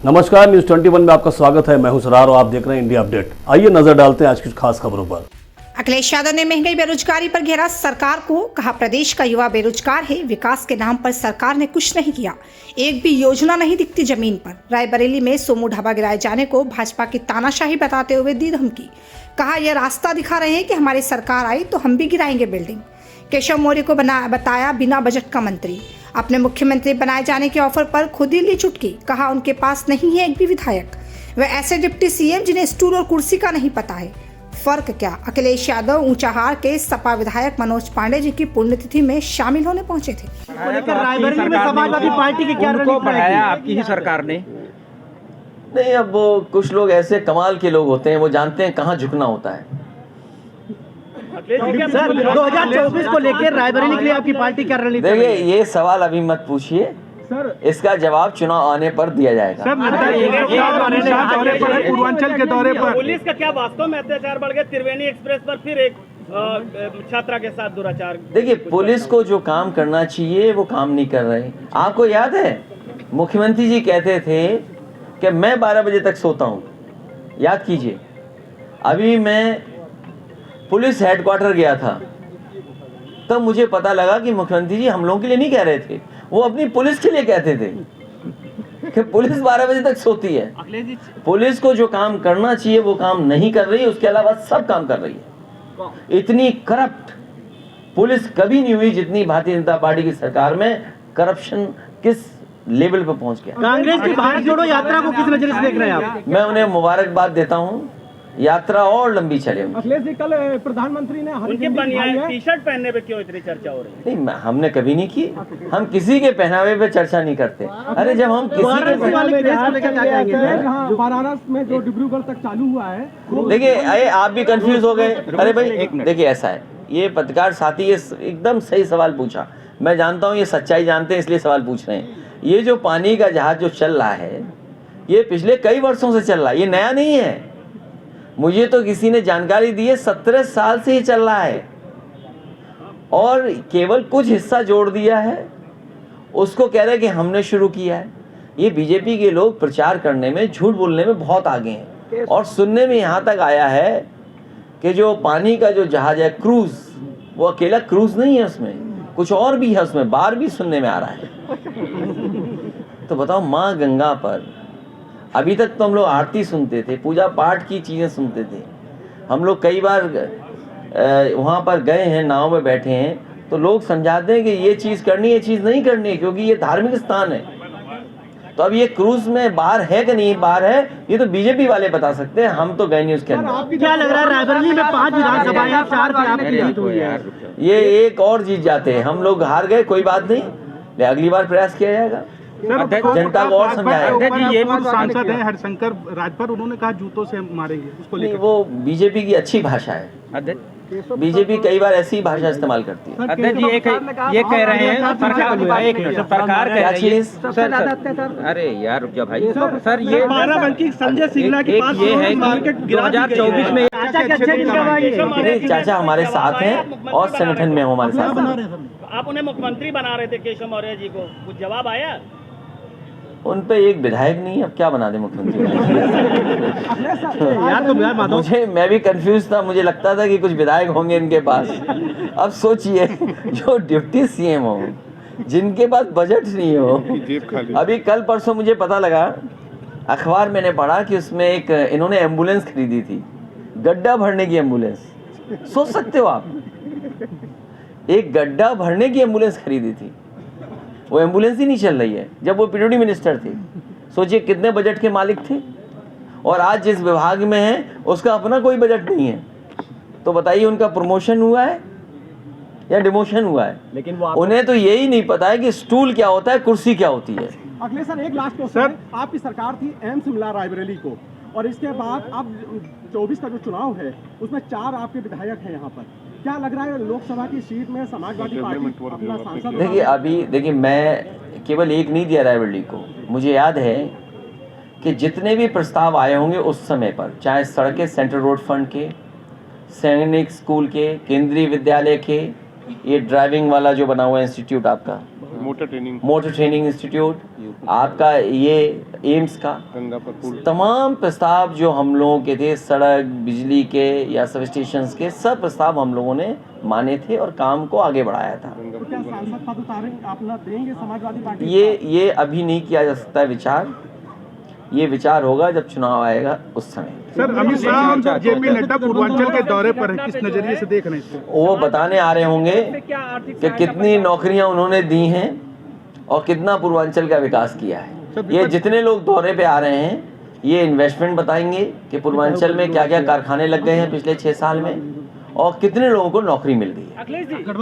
नमस्कार, न्यूज 21 में आपका स्वागत है। मैं हूं सरार और आप देख रहे हैं इंडिया अपडेट। आइए नजर डालते हैं आज की खास खबरों पर। अखिलेश यादव ने महंगाई बेरोजगारी पर घेरा सरकार को, कहा प्रदेश का युवा बेरोजगार है, विकास के नाम पर सरकार ने कुछ नहीं किया, एक भी योजना नहीं दिखती जमीन पर। रायबरेली में सोमू ढाबा गिराए जाने को भाजपा की तानाशाही बताते हुए दी धमकी, कहा यह रास्ता दिखा रहे हैं कि हमारी सरकार आई तो हम भी गिराएंगे बिल्डिंग। केशव मौर्य को बताया बिना बजट का मंत्री, अपने मुख्यमंत्री बनाए जाने के ऑफर पर खुद ही ली चुटकी, कहा उनके पास नहीं है एक भी विधायक, वे ऐसे डिप्टी सीएम जिन्हें स्टूल और कुर्सी का नहीं पता है। फर्क क्या? अखिलेश यादव ऊंचाहार के सपा विधायक मनोज पांडे जी की पुण्यतिथि में शामिल होने पहुंचे थे। रायबरेली में समाजवादी पार्टी की क्या रणनीति बढ़ाया आपकी ही सरकार ने? नहीं, अब वो कुछ लोग ऐसे कमाल के लोग होते हैं, वो जानते हैं कहाँ झुकना होता है। सर 2024 को लेकर रायबरेली के लिए आपकी पार्टी क्या रणनीति? देखिए, ये सवाल अभी मत पूछिए, इसका जवाब चुनाव आने पर दिया जाएगा। पूर्वांचल के दौरे पर पुलिस का क्या वास्तव में अत्याचार बढ़ गया? त्रिवेणी एक्सप्रेस पर फिर एक छात्रा के साथ दुराचार। देखिए, पुलिस को जो काम करना चाहिए वो काम नहीं कर रहे। आपको याद है मुख्यमंत्री जी कहते थे कि मैं 12 बजे तक सोता हूँ, याद कीजिए। अभी मैं पुलिस हेडक्वार्टर गया था तब मुझे पता लगा कि मुख्यमंत्री जी हम लोगों के लिए नहीं कह रहे थे, वो अपनी पुलिस के लिए कहते थे कि पुलिस 12 बजे तक सोती है। पुलिस को जो काम करना चाहिए वो काम नहीं कर रही, उसके अलावा सब काम कर रही है। इतनी करप्ट पुलिस कभी नहीं हुई जितनी भारतीय जनता पार्टी की सरकार में करप्शन किस लेवल पर पहुंच गया। कांग्रेस की भारत जोड़ो यात्रा को किस नजर से देख रहे हैं आप? मैं उन्हें मुबारकबाद देता हूँ, यात्रा और लंबी चले। अखिलेश जी, कल प्रधानमंत्री ने उनके टी शर्ट पहनने पे क्यों इतनी चर्चा हो रही है? नहीं, हमने कभी नहीं की। हम किसी के पहनावे पे चर्चा नहीं करते। अरे जब हम किसी के बनारस में जो डिब्रूगढ़ तक चालू हुआ है, देखिए, आप भी कंफ्यूज हो गए। अरे भाई देखिए, ऐसा है, ये पत्रकार साथी ये एकदम सही सवाल पूछा। मैं जानता हूँ ये सच्चाई जानते हैं इसलिए सवाल पूछ रहे हैं। ये जो पानी का जहाज जो चल रहा है ये पिछले कई वर्षों से चल रहा है, ये नया नहीं है। मुझे तो किसी ने जानकारी दी है 17 साल से ही चल रहा है और केवल कुछ हिस्सा जोड़ दिया है, उसको कह रहे हैं कि हमने शुरू किया है। ये बीजेपी के लोग प्रचार करने में, झूठ बोलने में बहुत आगे हैं। और सुनने में यहाँ तक आया है कि जो पानी का जो जहाज है क्रूज, वो अकेला क्रूज नहीं है, उसमें कुछ और भी है, उसमें बार भी सुनने में आ रहा है। तो बताओ, माँ गंगा पर अभी तक तो हम लोग आरती सुनते थे, पूजा पाठ की चीज़ें सुनते थे। हम लोग कई बार वहाँ पर गए हैं, नाव में बैठे हैं, तो लोग समझाते हैं कि ये चीज़ करनी है, ये चीज़ नहीं करनी है, क्योंकि ये धार्मिक स्थान है। तो अब ये क्रूज में बाहर है कि नहीं बाहर है, ये तो बीजेपी वाले बता सकते हैं, हम तो गए नहीं उसके अंदर। क्या लग रहा है रायबरेली में 5 विधानसभाएं, 4 से आपकी जीत हुई है? ये एक और जीत जाते हैं। हम लोग हार गए, कोई बात नहीं, अगली बार प्रयास किया जाएगा, जनता को और समझाएगा। ये सांसद है हरिशंकर राजभर, उन्होंने कहा जूतों से मारेंगे उसको लेकर। वो बीजेपी की अच्छी भाषा है। बीजेपी कई बार ऐसी भाषा इस्तेमाल करती है। अध्यक्ष जी ये कह रहे हैं सरकार कह रही है सर, अरे यार रुक जा भाई सर, ये बाराबंकी संजय सिंगला के पास ये है कि 2024 में चाचा हमारे साथ हैं और संगठन में हमारे साथ। आप उन्हें मुख्यमंत्री बना रहे थे केशव मौर्य जी को, कुछ जवाब आया? उन पे एक विधायक नहीं, अब क्या बना दे मुख्यमंत्री? मैं भी कंफ्यूज था, मुझे लगता था कि कुछ विधायक होंगे इनके पास। अब सोचिए, जो डिप्टी सीएम हो, जिनके पास बजट नहीं हो। अभी कल परसों मुझे पता लगा, अखबार मैंने पढ़ा कि उसमें एक इन्होंने एम्बुलेंस खरीदी थी, गड्ढा भरने की एम्बुलेंस। सोच सकते हो आप, एक गड्ढा भरने की एम्बुलेंस खरीदी थी। वो एम्बुलेंस ही नहीं चल रही है जब वो पीडब्ल्यूडी मिनिस्टर थे। सोचिए कितने बजट के मालिक थे, और आज जिस विभाग में है उसका अपना कोई बजट नहीं है। तो बताइए, उनका प्रमोशन हुआ है या डिमोशन हुआ है? लेकिन उन्हें तो यही नहीं पता है कि स्टूल क्या होता है, कुर्सी क्या होती है। अखिलेश सर, एक लास्ट क्वेश्चन। आपकी सरकार थी, एम्स मिला रायबरेली को, और इसके बाद अब 24 का जो चुनाव है उसमें 4 आपके विधायक हैं यहाँ पर। क्या लग रहा है लोकसभा की सीट में समाजवादी पार्टी अपना सांसद? देखिए मैं केवल एक नहीं दिया रायबरेली को। मुझे याद है कि जितने भी प्रस्ताव आए होंगे उस समय पर, चाहे सड़कें सेंट्रल रोड फंड के, सैनिक स्कूल के, केंद्रीय विद्यालय के, ये ड्राइविंग वाला जो बना हुआ इंस्टीट्यूट आपका, मोटर ट्रेनिंग इंस्टीट्यूट आपका, ये एम्स का, तमाम प्रस्ताव जो हम लोगों के थे, सड़क, बिजली के या सब स्टेशन के, सब प्रस्ताव हम लोगों ने माने थे और काम को आगे बढ़ाया था। तो क्या सांसद पद उतारेंगे, अपना देंगे समाजवादी पार्टी? ये अभी नहीं किया जा सकता विचार, ये विचार होगा जब चुनाव आएगा उस समय। सर, अमित शाह जेपी नड्डा पूर्वांचल के दौरे पर है, किस नजरिए से देख रहे हैं इसको? वो बताने आ रहे होंगे कि कितनी नौकरियां उन्होंने दी हैं और कितना पूर्वांचल का विकास किया है। ये जितने लोग दौरे पे आ रहे हैं, ये इन्वेस्टमेंट बताएंगे कि पूर्वांचल में क्या क्या कारखाने लग गए हैं पिछले 6 साल में और कितने लोगों को नौकरी मिल गई है।